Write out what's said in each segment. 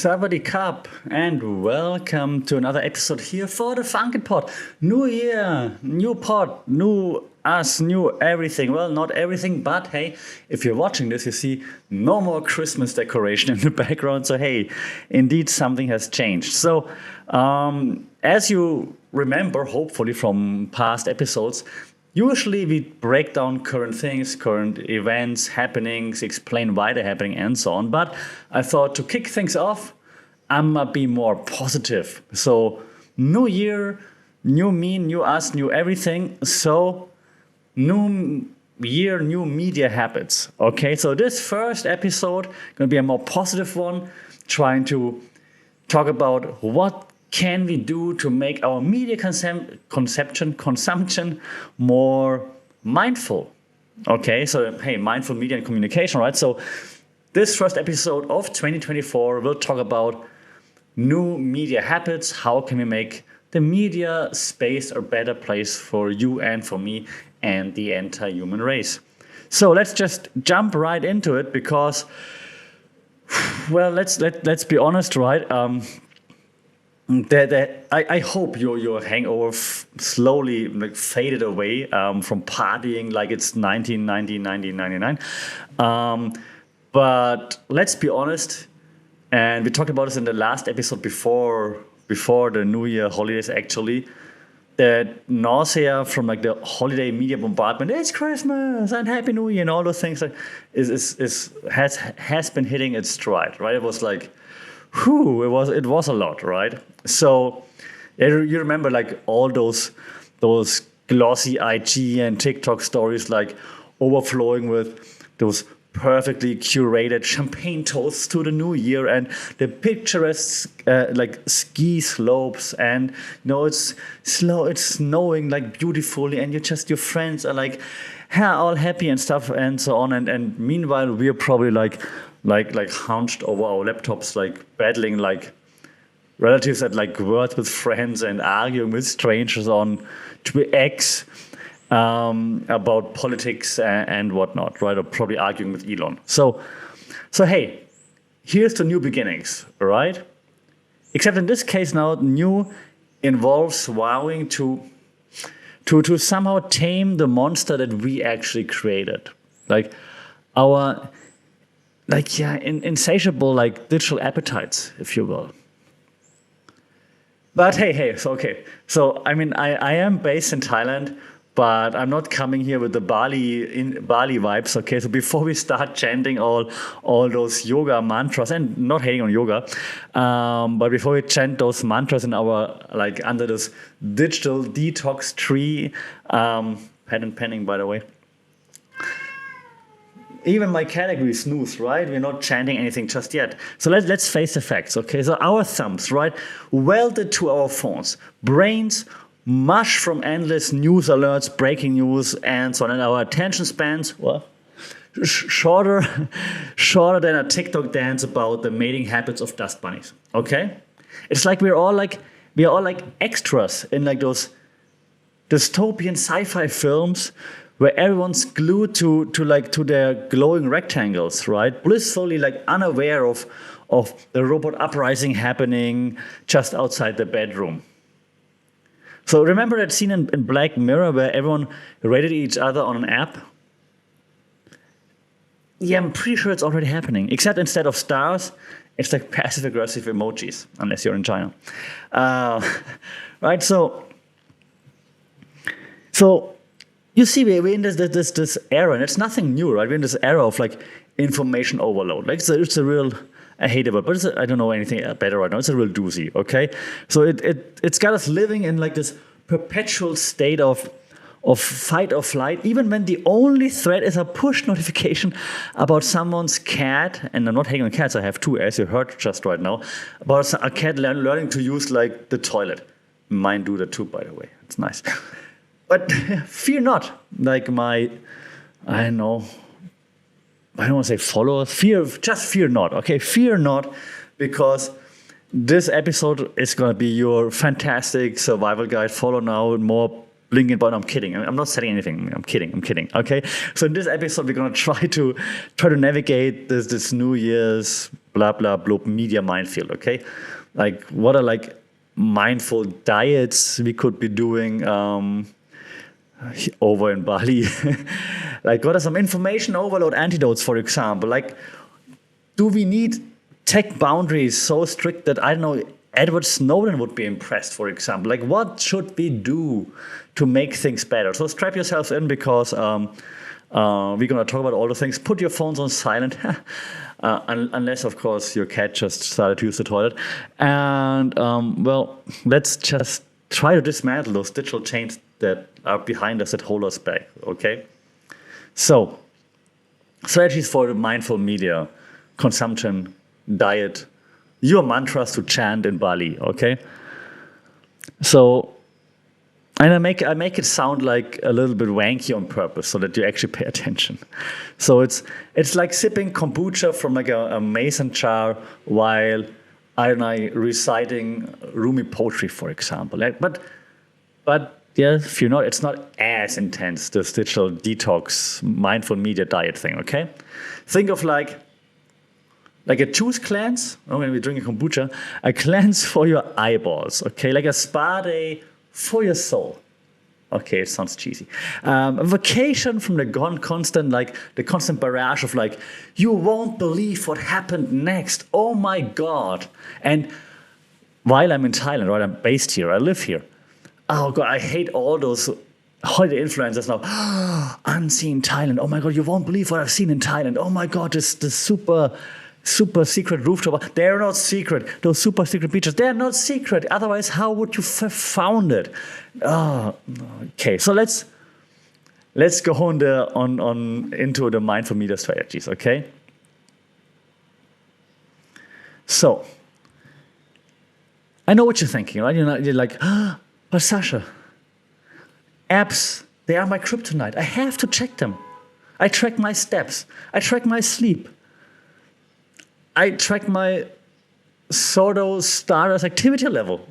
Sawadee Cup, and welcome to another episode here for the Funky Pod. New year, new pod, new us, new everything. Well, not everything, but hey, if you're watching this, you see no more Christmas decoration in the background. So hey, indeed something has changed. So as you remember, hopefully from past episodes, usually we break down current things, current events, happenings, explain why they're happening and so on. But I thought to kick things off, I'm gonna be more positive. So new year, new me, new us, new everything. So new year, new media habits. Okay, so this first episode gonna be a more positive one, trying to talk about what can we do to make our media consumption more mindful? Okay, so hey, mindful media and communication, right? So this first episode of 2024 will talk about new media habits. How can we make the media space a better place for you and for me and the entire human race? So let's just jump right into it because, well, let's be honest, right? I hope your hangover slowly faded away from partying like it's 1999. But let's be honest, and we talked about this in the last episode before the New Year holidays actually, that nausea from like the holiday media bombardment, it's Christmas and Happy New Year and all those things has been hitting its stride, right? It was like, it was a lot, right? So you remember like all those glossy IG and TikTok stories like overflowing with those perfectly curated champagne toasts to the new year and the picturesque like ski slopes, and it's snowing like beautifully, and your friends are like all happy and stuff and so on, and meanwhile we're probably like hunched over our laptops, like battling like relatives at like words with friends and arguing with strangers on X about politics and whatnot, right? Or probably arguing with Elon. So hey, here's the new beginnings, right? Except in this case now, new involves vowing to somehow tame the monster that we actually created, like our insatiable like digital appetites, if you will. But hey, so okay. So I mean, I am based in Thailand, but I'm not coming here with the Bali vibes. Okay, so before we start chanting all those yoga mantras, and not hating on yoga, but before we chant those mantras in our like under this digital detox tree, patent pending by the way. Even my category is snooze, right? We're not chanting anything just yet. So let's face the facts, okay? So our thumbs, right, welded to our phones, brains mush from endless news alerts, breaking news, and so on. And our attention spans, well, shorter than a TikTok dance about the mating habits of dust bunnies, okay? It's like we are all like extras in like those dystopian sci-fi films where everyone's glued to their glowing rectangles, right? Blissfully like unaware of the robot uprising happening just outside the bedroom. So remember that scene in Black Mirror where everyone rated each other on an app? Yeah, I'm pretty sure it's already happening. Except instead of stars, it's like passive-aggressive emojis, unless you're in China. Right, so you see, we're in this era, and it's nothing new, right? We're in this era of like information overload. Like it's a real, I hate it, but I don't know anything better right now. It's a real doozy, okay? So it's got us living in like this perpetual state of fight or flight, even when the only threat is a push notification about someone's cat, and I'm not hating on cats, I have two, as you heard just right now, about a cat learning to use like the toilet. Mine do that too, by the way. It's nice. But fear not, like I don't want to say followers, just fear not, okay? Fear not, because this episode is going to be your fantastic survival guide. Follow now, more blinking, but I'm kidding. I'm not saying anything. I'm kidding, okay? So in this episode, we're going to try to navigate this New Year's blah, blah, blah, media minefield, okay? Like, what are like mindful diets we could be doing over in Bali? Like, what are some information overload antidotes, for example? Like, do we need tech boundaries so strict that, I don't know, Edward Snowden would be impressed, for example? Like, what should we do to make things better? So strap yourselves in, because we're going to talk about all the things. Put your phones on silent, unless, of course, your cat just started to use the toilet. And, well, let's just try to dismantle those digital chains that are behind us that hold us back, okay? So, strategies for the mindful media consumption, diet, your mantras to chant in Bali, okay? So, and I make it sound like a little bit wanky on purpose so that you actually pay attention. So it's like sipping kombucha from like a mason jar while reciting Rumi poetry, for example. But yeah, if you're not, it's not as intense, this digital detox, mindful media diet thing, okay? Think of like a juice cleanse, when we're drinking kombucha, a cleanse for your eyeballs, okay? Like a spa day for your soul. Okay, it sounds cheesy. A vacation from the constant barrage of like, you won't believe what happened next. Oh my God. And while I'm in Thailand, right, I'm based here, I live here. Oh God, I hate all those holiday influencers now. Unseen Thailand. Oh my God, you won't believe what I've seen in Thailand. Oh my God, this super secret rooftop. They're not secret. Those super secret beaches, they're not secret. Otherwise, how would you have found it? Oh, okay. So let's go into the mindful media strategies, okay? So, I know what you're thinking, right? You're like, but Sasha, apps, they are my kryptonite. I have to check them. I track my steps. I track my sleep. I track my Stardust activity level.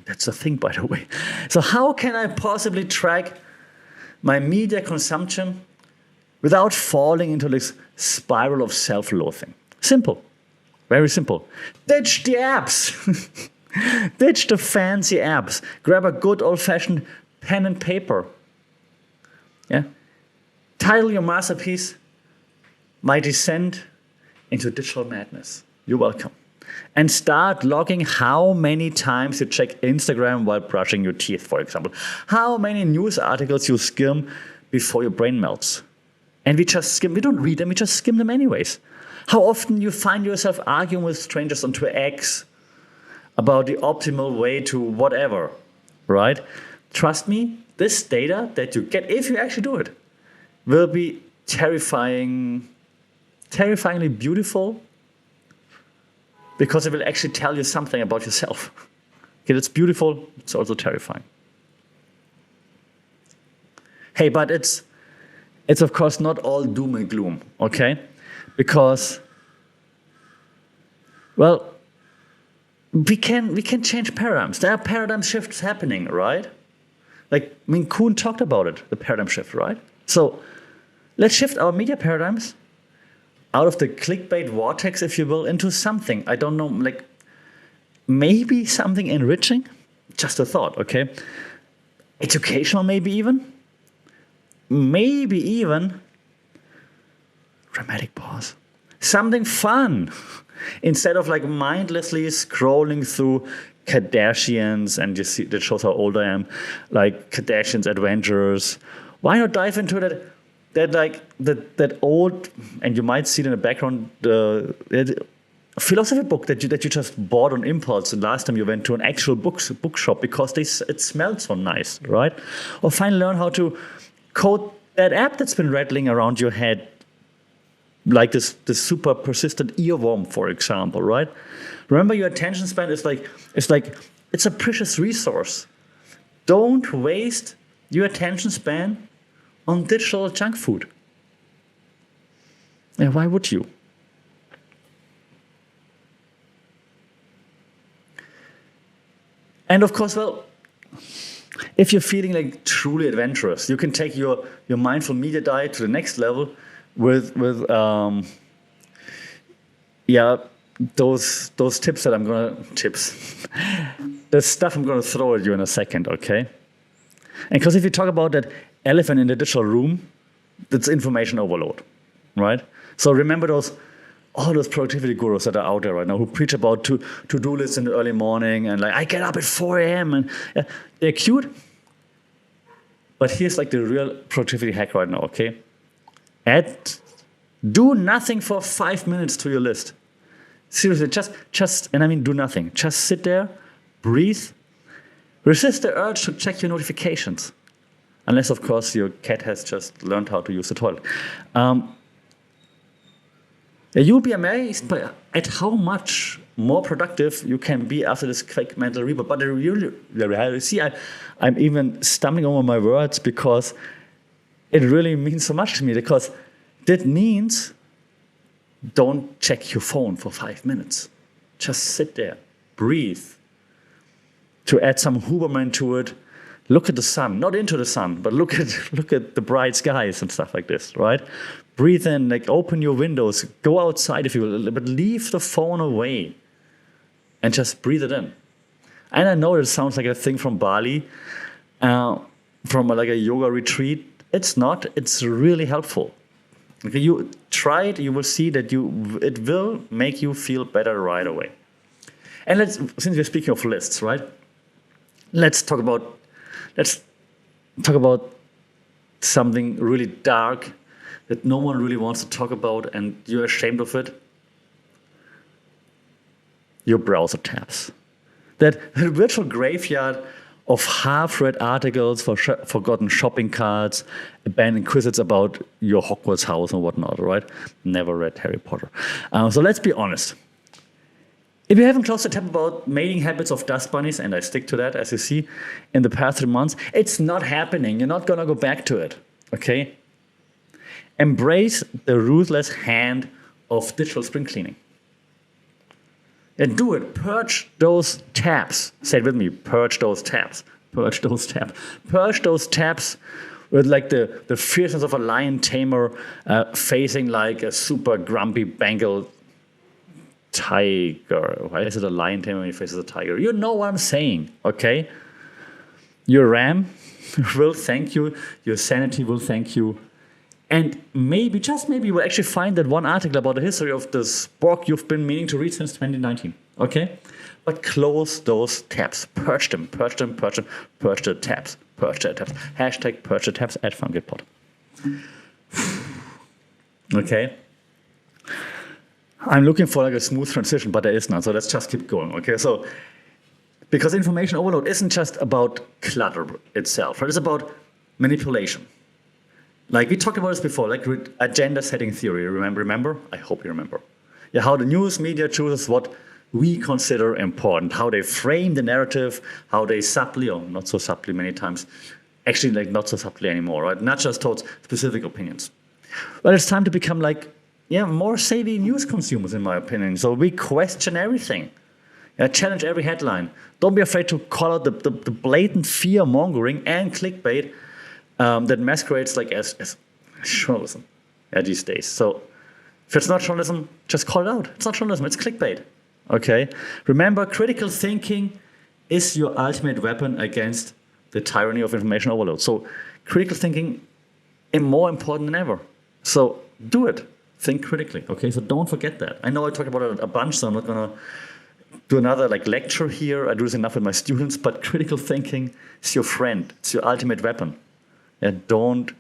That's a thing, by the way. So how can I possibly track my media consumption without falling into this spiral of self-loathing? Simple. Very simple. Ditch the apps. Ditch the fancy apps. Grab a good old-fashioned pen and paper. Yeah. Title your masterpiece, My Descent into Digital Madness. You're welcome. And start logging how many times you check Instagram while brushing your teeth, for example. How many news articles you skim before your brain melts. And we just skim, we don't read them, we just skim them anyways. How often you find yourself arguing with strangers on X about the optimal way to whatever, right? Trust me, this data that you get, if you actually do it, will be terrifyingly beautiful, because it will actually tell you something about yourself. Okay, it's beautiful, it's also terrifying. Hey, but it's of course not all doom and gloom, okay? Because, well, we can change paradigms. There are paradigm shifts happening, right? Like, I mean, Kuhn talked about it, the paradigm shift, right? So let's shift our media paradigms out of the clickbait vortex, if you will, into something, I don't know, like maybe something enriching, just a thought, okay? Educational, maybe even dramatic pause. Something fun, instead of like mindlessly scrolling through Kardashians, and you see, that shows how old I am, like Kardashians Adventures. Why not dive into that old, and you might see it in the background, philosophy book that you just bought on impulse the last time you went to an actual bookshop because it smelled so nice, right? Or finally learn how to code that app that's been rattling around your head, like this super persistent earworm, for example, right? Remember, your attention span is it's a precious resource. Don't waste your attention span on digital junk food. And why would you? And of course, well, if you're feeling like truly adventurous, you can take your mindful media diet to the next level with those tips that the stuff I'm gonna throw at you in a second, okay? And because if you talk about that elephant in the digital room, that's information overload, right? So remember all those productivity gurus that are out there right now who preach about to-do lists in the early morning and like, I get up at 4 a.m. and they're cute. But here's like the real productivity hack right now, okay? Do nothing for 5 minutes to your list. Seriously, just, and I mean do nothing. Just sit there, breathe, resist the urge to check your notifications. Unless, of course, your cat has just learned how to use the toilet. You'll be amazed at how much more productive you can be after this quick mental reboot. But the reality, see, I'm even stumbling over my words because it really means so much to me. Because that means don't check your phone for 5 minutes. Just sit there, breathe. To add some Huberman to it, look at the sun, not into the sun, but look at the bright skies and stuff like this, right? Breathe in, like open your windows, go outside if you will, but leave the phone away and just breathe it in. And I know it sounds like a thing from Bali, from like a yoga retreat. It's not, it's really helpful. Okay, you try it, you will see that it will make you feel better right away. And since we're speaking of lists, right? Let's talk about something really dark that no one really wants to talk about and you're ashamed of it. Your browser tabs. That virtual graveyard of half-read articles, forgotten shopping carts, abandoned quizzes about your Hogwarts house and whatnot, right? Never read Harry Potter. So let's be honest. If you haven't closed the tab about mating habits of dust bunnies, and I stick to that, as you see, in the past 3 months, it's not happening. You're not going to go back to it, okay? Embrace the ruthless hand of digital spring cleaning. And do it. Purge those tabs. Say it with me. Purge those tabs. Purge those tabs. Purge those tabs with like the fierceness of a lion tamer facing like a super grumpy Bengal tiger. Why is it a lion tamer when he faces a tiger? You know what I'm saying, okay? Your RAM will thank you. Your sanity will thank you. And maybe, just maybe, you will actually find that one article about the history of this book you've been meaning to read since 2019, okay? But close those tabs. Purge them, purge them, purge them, purge the tabs, purge the tabs. Hashtag purge the tabs at FunGitPod. Okay? I'm looking for like a smooth transition, but there is none, so let's just keep going, okay? So, because information overload isn't just about clutter itself, right? It's about manipulation. Like we talked about this before, like agenda setting theory, remember? I hope you remember. Yeah, how the news media chooses what we consider important, how they frame the narrative, how they subtly, or not so subtly many times, actually like not so subtly anymore, right? Not just towards specific opinions. Well, it's time to become like, more savvy news consumers, in my opinion. So we question everything. Challenge every headline. Don't be afraid to call out the blatant fear-mongering and clickbait that masquerades like as journalism these days. So if it's not journalism, just call it out. It's not journalism, it's clickbait. Okay? Remember, critical thinking is your ultimate weapon against the tyranny of information overload. So critical thinking is more important than ever. So do it. Think critically. Okay? So don't forget that. I know I talked about it a bunch, so I'm not going to do another like lecture here. I do this enough with my students, but critical thinking is your friend. It's your ultimate weapon. And don't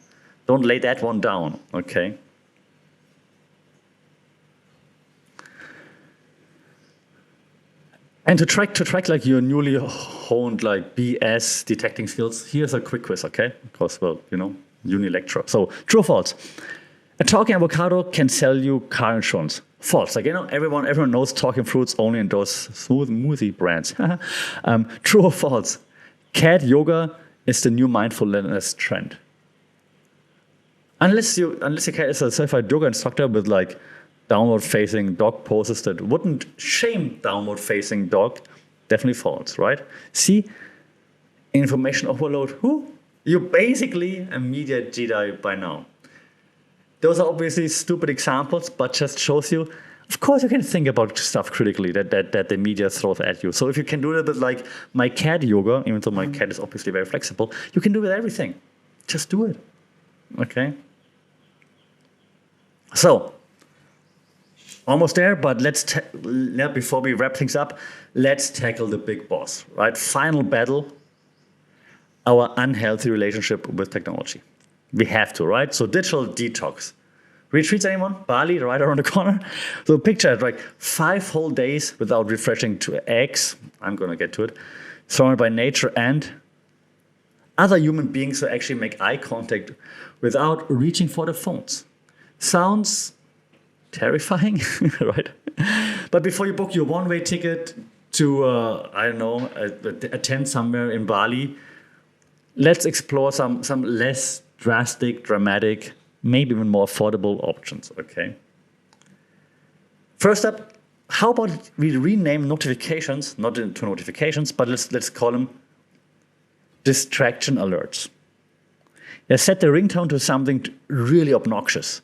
lay that one down, okay? And to track like your newly honed like BS detecting skills, here's a quick quiz, okay? Because, well, uni lecture. So, true or false? A talking avocado can sell you car insurance. False. Like, everyone knows talking fruits only endorse smoothie brands. True or false? Cat yoga is the new mindfulness trend. Unless your cat is a certified yoga instructor with like downward-facing dog poses that wouldn't shame downward-facing dog, definitely false, right? See, information overload. You're basically a media Jedi by now. Those are obviously stupid examples, but just shows you Of course, you can think about stuff critically that the media throws at you. So if you can do it a bit like my cat yoga, even though my cat is obviously very flexible, you can do with everything. Just do it. Okay? So, almost there, but before we wrap things up, let's tackle the big boss, right? Final battle, our unhealthy relationship with technology. We have to, right? So digital detox. Retreats, anyone? Bali, right around the corner. So picture it, like 5 whole days without refreshing to X. I'm going to get to it. Surrounded by nature and other human beings who actually make eye contact without reaching for the phones. Sounds terrifying, right? But before you book your one-way ticket to, a tent somewhere in Bali, let's explore some less drastic, dramatic, maybe even more affordable options, okay? First up, how about we rename notifications, not into notifications, but let's call them distraction alerts. Yeah, set the ringtone to something really obnoxious.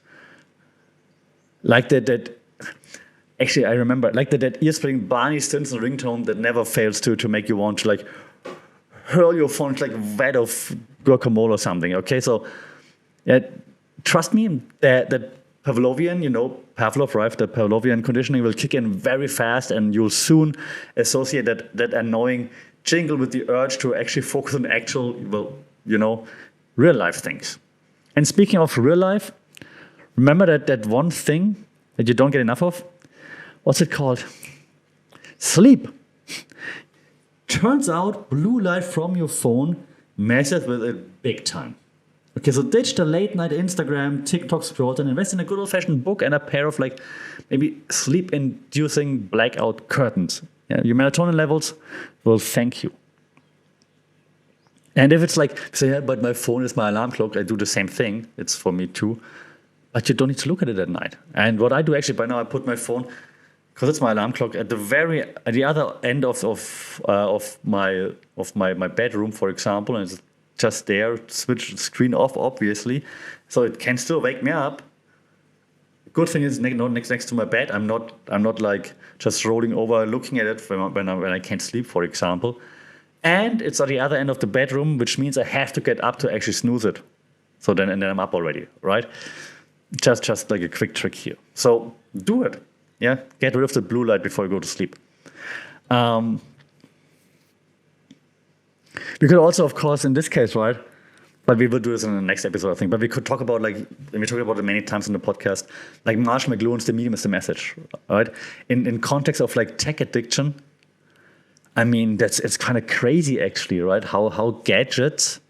Like that actually I remember, like that ear-splitting Barney Stinson ringtone that never fails to make you want to like hurl your phone like vat of guacamole or something, okay? So yeah, trust me, that Pavlovian, Pavlov, right? The Pavlovian conditioning will kick in very fast, and you'll soon associate that annoying jingle with the urge to actually focus on actual, real life things. And speaking of real life, remember that one thing that you don't get enough of? What's it called? Sleep. Turns out blue light from your phone messes with it big time. Okay, so ditch the late night Instagram, TikTok scrolls and invest in a good old fashioned book and a pair of maybe sleep inducing blackout curtains. Yeah, your melatonin levels will thank you. And if it's say, yeah, but my phone is my alarm clock, I do the same thing. It's for me too. But you don't need to look at it at night. And what I do actually by now, I put my phone, because it's my alarm clock, at the other end of my bedroom, for example, and it's just there, switch the screen off, obviously, so it can still wake me up. Good thing is next to my bed. I'm not like just rolling over looking at it when I can't sleep, for example. And it's at the other end of the bedroom, which means I have to get up to actually snooze it. So then I'm up already, right? Just like a quick trick here. So do it. Yeah, get rid of the blue light before you go to sleep. We could also, of course, in this case, right? But we will do this in the next episode, I think. But we could talk about, and we talk about it many times in the podcast, like Marsh McLuhan's The Medium is the Message, right? In context of tech addiction, I mean, it's kind of crazy actually, right? How gadgets,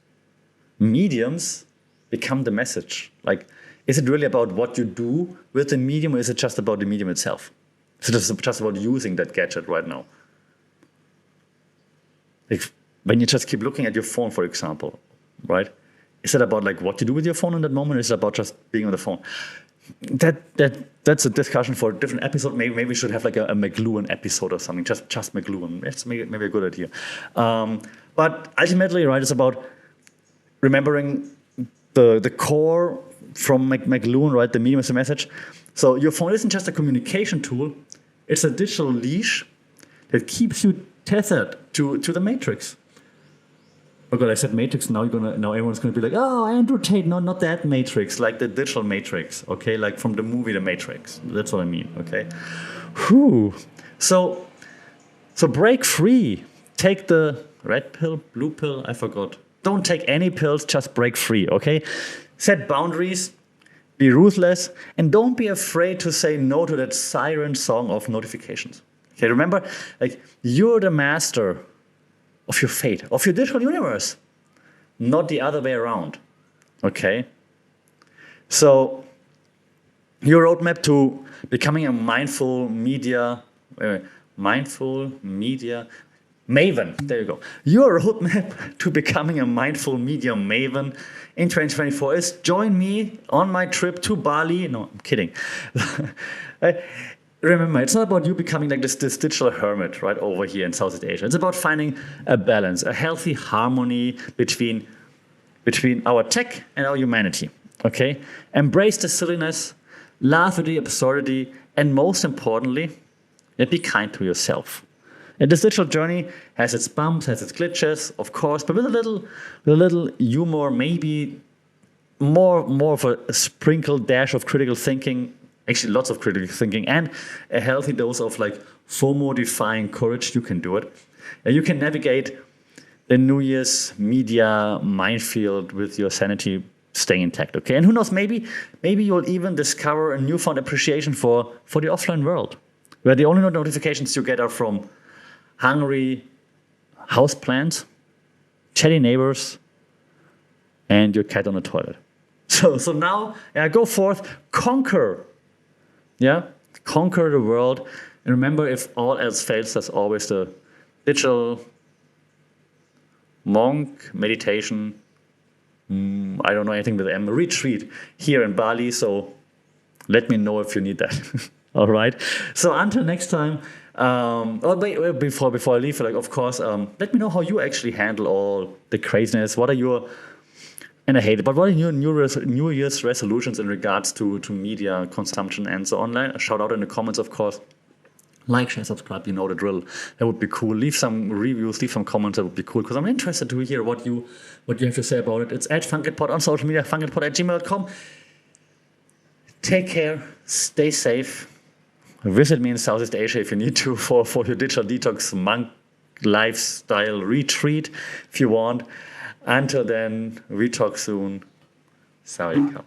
mediums become the message. Is it really about what you do with the medium, or is it just about the medium itself? Is it just about using that gadget right now? When you just keep looking at your phone, for example, right? Is it about what you do with your phone in that moment, or is it about just being on the phone? That's a discussion for a different episode. Maybe we should have a McLuhan episode or something. Just McLuhan. That's maybe a good idea. But ultimately, right, it's about remembering the core from McLuhan, right? The medium is the message. So your phone isn't just a communication tool; it's a digital leash that keeps you tethered to the matrix. Oh god, I said matrix. Now everyone's gonna be like, oh, Andrew Tate, no, not that matrix, like the digital matrix, okay, like from the movie The Matrix. That's what I mean, okay. Whew. So break free. Take the red pill, blue pill. I forgot. Don't take any pills. Just break free, okay. Set boundaries. Be ruthless, and don't be afraid to say no to that siren song of notifications. Okay, remember, you're the master of your fate, of your digital universe, not the other way around. Okay? So, your roadmap to becoming a mindful media maven. There you go. Your roadmap to becoming a mindful media maven in 2024 is join me on my trip to Bali. No, I'm kidding. Remember, it's not about you becoming this digital hermit right over here in Southeast Asia. It's about finding a balance, a healthy harmony between our tech and our humanity. Okay? Embrace the silliness, laugh at the absurdity, and most importantly, be kind to yourself. And this digital journey has its bumps, has its glitches, of course, but with a little humor, maybe more of a sprinkled dash of critical thinking, actually lots of critical thinking, and a healthy dose of like FOMO-defying courage, you can do it. And you can navigate the New Year's media minefield with your sanity staying intact, okay? And who knows, maybe you'll even discover a newfound appreciation for the offline world, where the only notifications you get are from hungry houseplants, chatty neighbors, and your cat on the toilet. So now, go forth, conquer the world. And remember, if all else fails, there's always the digital monk meditation, I don't know anything with M, retreat here in Bali. So let me know if you need that. All right. So until next time. Before I leave, of course, let me know how you actually handle all the craziness. What are your, and I hate it, but what are your New Year's resolutions in regards to media consumption and so on? Shout out in the comments, of course. Like, share, subscribe, you know the drill. That would be cool. Leave some reviews, leave some comments. That would be cool, because I'm interested to hear what you have to say about it. It's @funkitpod on social media, funkitpod@gmail.com. Take care, stay safe. Visit me in Southeast Asia if you need to for your digital detox monk lifestyle retreat if you want. Until then, we talk soon. Sawadee Cup.